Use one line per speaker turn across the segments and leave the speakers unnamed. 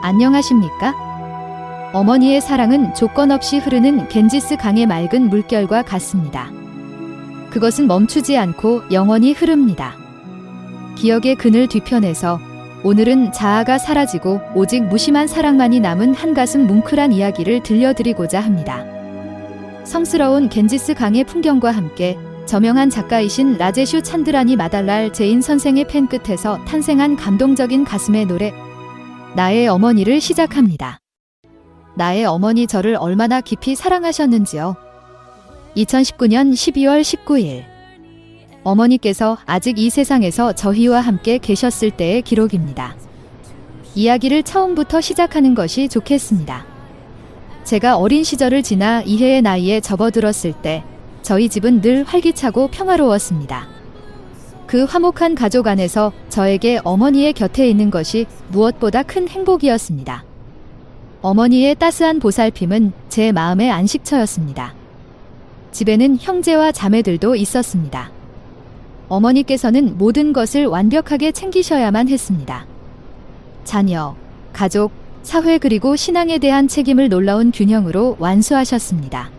안녕하십니까? 어머니의 사랑은 조건 없이 흐르는 겐지스 강의 맑은 물결과 같습니다. 그것은 멈추지 않고 영원히 흐릅니다. 기억의 그늘 뒤편에서 오늘은 자아가 사라지고 오직 무심한 사랑만이 남은 한가슴 뭉클한 이야기를 들려드리고자 합니다. 성스러운 겐지스 강의 풍경과 함께 저명한 작가이신 라제슈 찬드라니 마달랄 제인 선생의 펜 끝에서 탄생한 감동적인 가슴의 노래 나의 어머니를 시작합니다. 나의 어머니 저를 얼마나 깊이 사랑하셨는지요. 2019년 12월 19일 어머니께서 아직 이 세상에서 저희와 함께 계셨을 때의 기록입니다. 이야기를 처음부터 시작하는 것이 좋겠습니다. 제가 어린 시절을 지나 이해의 나이에 접어들었을 때 저희 집은 늘 활기차고 평화로웠습니다. 그 화목한 가족 안에서 저에게 어머니의 곁에 있는 것이 무엇보다 큰 행복이었습니다. 어머니의 따스한 보살핌은 제 마음의 안식처였습니다. 집에는 형제와 자매들도 있었습니다. 어머니께서는 모든 것을 완벽하게 챙기셔야만 했습니다. 자녀, 가족, 사회 그리고 신앙에 대한 책임을 놀라운 균형으로 완수하셨습니다.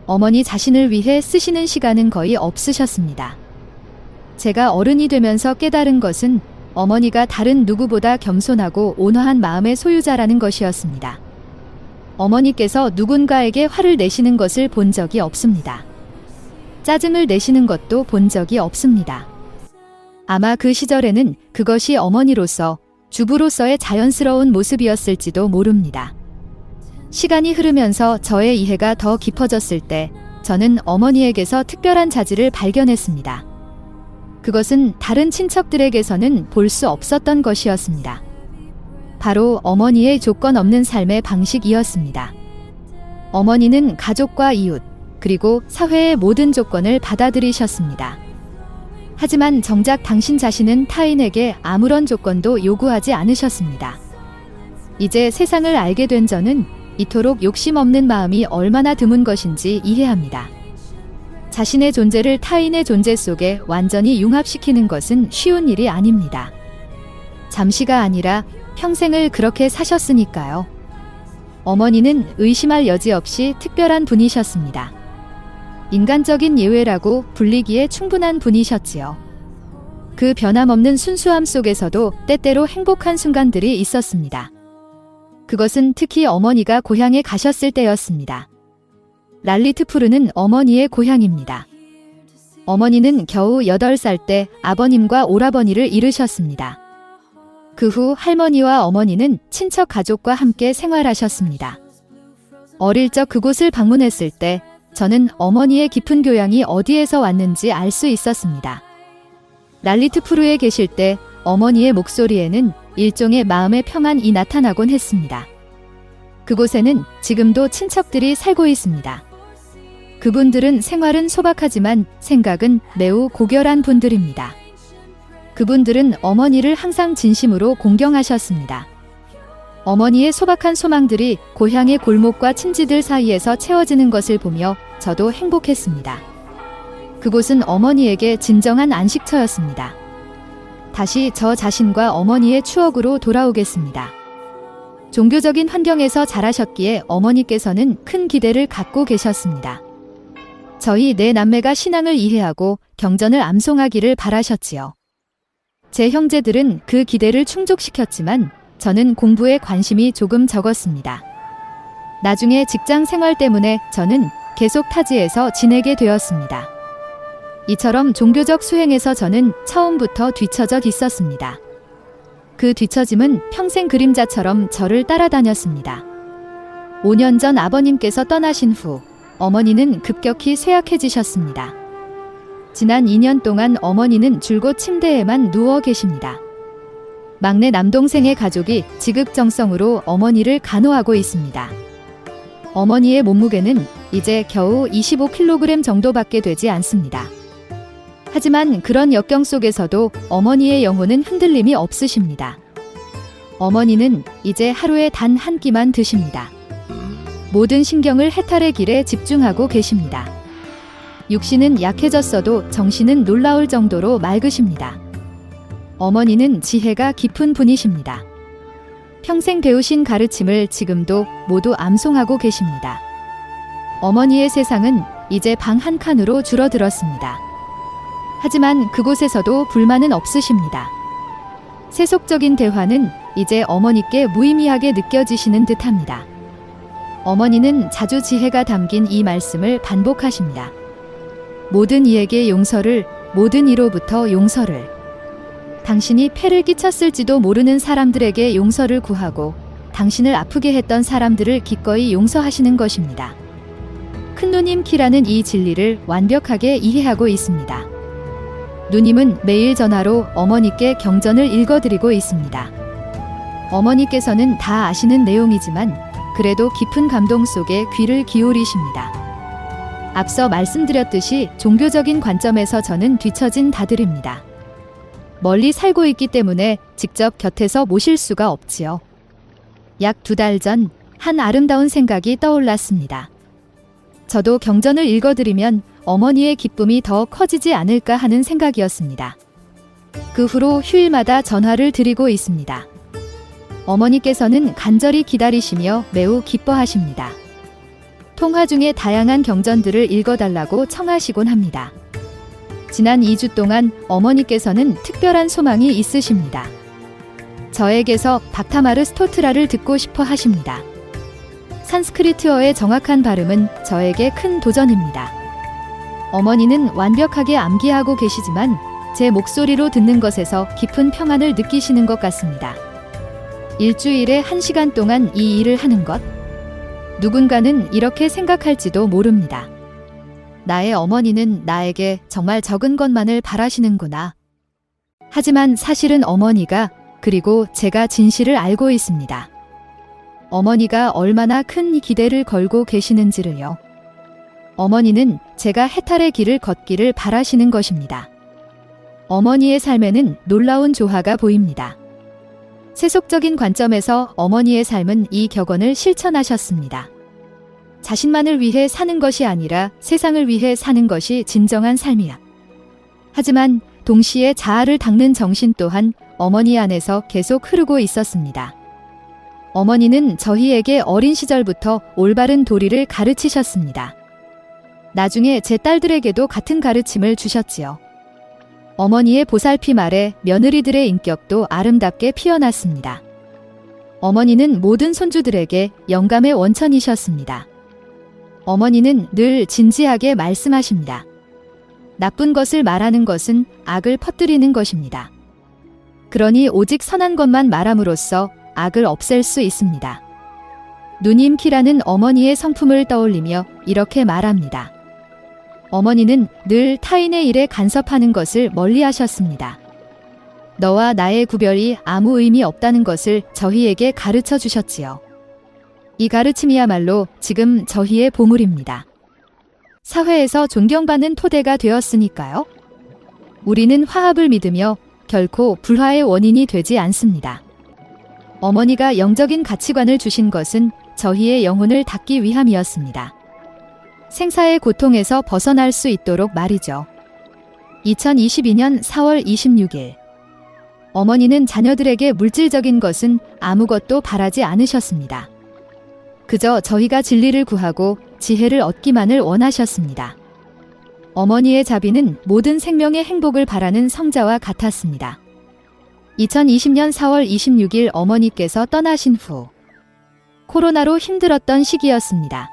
어머니 자신을 위해 쓰시는 시간은 거의 없으셨습니다. 제가 어른이 되면서 깨달은 것은 어머니가 다른 누구보다 겸손하고 온화한 마음의 소유자라는 것이었습니다. 어머니께서 누군가에게 화를 내시는 것을 본 적이 없습니다. 짜증을 내시는 것도 본 적이 없습니다. 아마 그 시절에는 그것이 어머니로서, 주부로서의 자연스러운 모습이었을지도 모릅니다. 시간이 흐르면서 저의 이해가 더 깊어졌을 때 저는 어머니에게서 특별한 자질을 발견했습니다. 그것은 다른 친척들에게서는 볼 수 없었던 것이었습니다. 바로 어머니의 조건 없는 삶의 방식이었습니다. 어머니는 가족과 이웃, 그리고 사회의 모든 조건을 받아들이셨습니다. 하지만 정작 당신 자신은 타인에게 아무런 조건도 요구하지 않으셨습니다. 이제 세상을 알게 된 저는 이토록 욕심 없는 마음이 얼마나 드문 것인지 이해합니다. 자신의 존재를 타인의 존재 속에 완전히 융합시키는 것은 쉬운 일이 아닙니다. 잠시가 아니라 평생을 그렇게 사셨으니까요. 어머니는 의심할 여지 없이 특별한 분이셨습니다. 인간적인 예외라고 불리기에 충분한 분이셨지요. 그 변함없는 순수함 속에서도 때때로 행복한 순간들이 있었습니다. 그것은 특히 어머니가 고향에 가셨을 때였습니다. 랄리트푸르는 어머니의 고향입니다. 어머니는 겨우 8살 때 아버님과 오라버니를 잃으셨습니다. 그 후 할머니와 어머니는 친척 가족과 함께 생활하셨습니다. 어릴 적 그곳을 방문했을 때 저는 어머니의 깊은 교양이 어디에서 왔는지 알 수 있었습니다. 랄리트푸르에 계실 때 어머니의 목소리에는 일종의 마음의 평안이 나타나곤 했습니다. 그곳에는 지금도 친척들이 살고 있습니다. 그분들은 생활은 소박하지만 생각은 매우 고결한 분들입니다. 그분들은 어머니를 항상 진심으로 공경하셨습니다. 어머니의 소박한 소망들이 고향의 골목과 친지들 사이에서 채워지는 것을 보며 저도 행복했습니다. 그곳은 어머니에게 진정한 안식처였습니다. 다시 저 자신과 어머니의 추억으로 돌아오겠습니다. 종교적인 환경에서 자라셨기에 어머니께서는 큰 기대를 갖고 계셨습니다. 저희 네 남매가 신앙을 이해하고 경전을 암송하기를 바라셨지요. 제 형제들은 그 기대를 충족시켰지만 저는 공부에 관심이 조금 적었습니다. 나중에 직장 생활 때문에 저는 계속 타지에서 지내게 되었습니다. 이처럼 종교적 수행에서 저는 처음부터 뒤처져 있었습니다. 그 뒤처짐은 평생 그림자처럼 저를 따라다녔습니다. 5년 전 아버님께서 떠나신 후 어머니는 급격히 쇠약해지셨습니다. 지난 2년 동안 어머니는 줄곧 침대에만 누워 계십니다. 막내 남동생의 가족이 지극정성으로 어머니를 간호하고 있습니다. 어머니의 몸무게는 이제 겨우 25kg 정도밖에 되지 않습니다. 하지만 그런 역경 속에서도 어머니의 영혼은 흔들림이 없으십니다. 어머니는 이제 하루에 단 한 끼만 드십니다. 모든 신경을 해탈의 길에 집중하고 계십니다. 육신은 약해졌어도 정신은 놀라울 정도로 맑으십니다. 어머니는 지혜가 깊은 분이십니다. 평생 배우신 가르침을 지금도 모두 암송하고 계십니다. 어머니의 세상은 이제 방 한 칸으로 줄어들었습니다. 하지만 그곳에서도 불만은 없으십니다. 세속적인 대화는 이제 어머니께 무의미하게 느껴지시는 듯합니다. 어머니는 자주 지혜가 담긴 이 말씀을 반복하십니다. 모든 이에게 용서를, 모든 이로부터 용서를. 당신이 폐를 끼쳤을지도 모르는 사람들에게 용서를 구하고 당신을 아프게 했던 사람들을 기꺼이 용서하시는 것입니다. 큰누님 키라는 이 진리를 완벽하게 이해하고 있습니다. 누님은 매일 전화로 어머니께 경전을 읽어드리고 있습니다. 어머니께서는 다 아시는 내용이지만 그래도 깊은 감동 속에 귀를 기울이십니다. 앞서 말씀드렸듯이 종교적인 관점에서 저는 뒤처진 다들입니다. 멀리 살고 있기 때문에 직접 곁에서 모실 수가 없지요. 약 2달 전 한 아름다운 생각이 떠올랐습니다. 저도 경전을 읽어드리면 어머니의 기쁨이 더 커지지 않을까 하는 생각이었습니다. 그 후로 휴일마다 전화를 드리고 있습니다. 어머니께서는 간절히 기다리시며 매우 기뻐하십니다. 통화 중에 다양한 경전들을 읽어달라고 청하시곤 합니다. 지난 2주 동안 어머니께서는 특별한 소망이 있으십니다. 저에게서 박타마르 스토트라를 듣고 싶어 하십니다. 산스크리트어의 정확한 발음은 저에게 큰 도전입니다. 어머니는 완벽하게 암기하고 계시지만 제 목소리로 듣는 것에서 깊은 평안을 느끼시는 것 같습니다. 일주일에 1시간 동안 이 일을 하는 것? 누군가는 이렇게 생각할지도 모릅니다. 나의 어머니는 나에게 정말 적은 것만을 바라시는구나. 하지만 사실은 어머니가, 그리고 제가 진실을 알고 있습니다. 어머니가 얼마나 큰 기대를 걸고 계시는지를요. 어머니는 제가 해탈의 길을 걷기를 바라시는 것입니다. 어머니의 삶에는 놀라운 조화가 보입니다. 세속적인 관점에서 어머니의 삶은 이 격언을 실천하셨습니다. 자신만을 위해 사는 것이 아니라 세상을 위해 사는 것이 진정한 삶이야. 하지만 동시에 자아를 닦는 정신 또한 어머니 안에서 계속 흐르고 있었습니다. 어머니는 저희에게 어린 시절부터 올바른 도리를 가르치셨습니다. 나중에 제 딸들에게도 같은 가르침을 주셨지요. 어머니의 보살핌 아래 며느리들의 인격도 아름답게 피어났습니다. 어머니는 모든 손주들에게 영감의 원천이셨습니다. 어머니는 늘 진지하게 말씀하십니다. 나쁜 것을 말하는 것은 악을 퍼뜨리는 것입니다. 그러니 오직 선한 것만 말함으로써 악을 없앨 수 있습니다. 누님 키라는 어머니의 성품을 떠올리며 이렇게 말합니다. 어머니는 늘 타인의 일에 간섭하는 것을 멀리 하셨습니다. 너와 나의 구별이 아무 의미 없다는 것을 저희에게 가르쳐 주셨지요. 이 가르침이야말로 지금 저희의 보물입니다. 사회에서 존경받는 토대가 되었으니까요. 우리는 화합을 믿으며 결코 불화의 원인이 되지 않습니다. 어머니가 영적인 가치관을 주신 것은 저희의 영혼을 닦기 위함이었습니다. 생사의 고통에서 벗어날 수 있도록 말이죠. 2022년 4월 26일. 어머니는 자녀들에게 물질적인 것은 아무것도 바라지 않으셨습니다. 그저 저희가 진리를 구하고 지혜를 얻기만을 원하셨습니다. 어머니의 자비는 모든 생명의 행복을 바라는 성자와 같았습니다. 2020년 4월 26일 어머니께서 떠나신 후 코로나로 힘들었던 시기였습니다.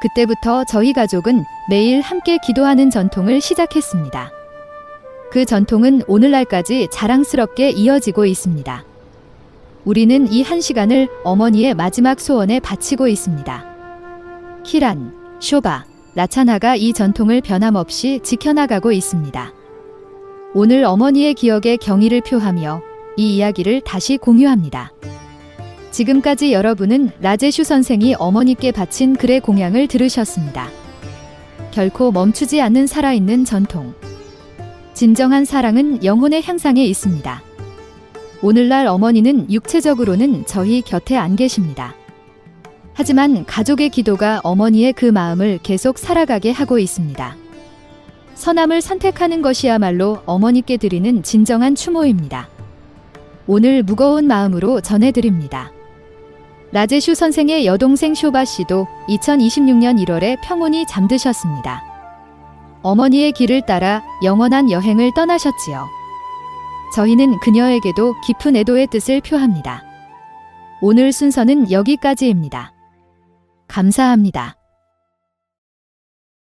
그때부터 저희 가족은 매일 함께 기도하는 전통을 시작했습니다. 그 전통은 오늘날까지 자랑스럽게 이어지고 있습니다. 우리는 이 1시간을 어머니의 마지막 소원에 바치고 있습니다. 키란, 쇼바, 라차나가 이 전통을 변함없이 지켜나가고 있습니다. 오늘 어머니의 기억에 경의를 표하며 이 이야기를 다시 공유합니다. 지금까지 여러분은 라제슈 선생이 어머니께 바친 글의 공양을 들으셨습니다. 결코 멈추지 않는 살아있는 전통. 진정한 사랑은 영혼의 향상에 있습니다. 오늘날 어머니는 육체적으로는 저희 곁에 안 계십니다. 하지만 가족의 기도가 어머니의 그 마음을 계속 살아가게 하고 있습니다. 선함을 선택하는 것이야말로 어머니께 드리는 진정한 추모입니다. 오늘 무거운 마음으로 전해드립니다. 라제슈 선생의 여동생 쇼바 씨도 2026년 1월에 평온히 잠드셨습니다. 어머니의 길을 따라 영원한 여행을 떠나셨지요. 저희는 그녀에게도 깊은 애도의 뜻을 표합니다. 오늘 순서는 여기까지입니다. 감사합니다.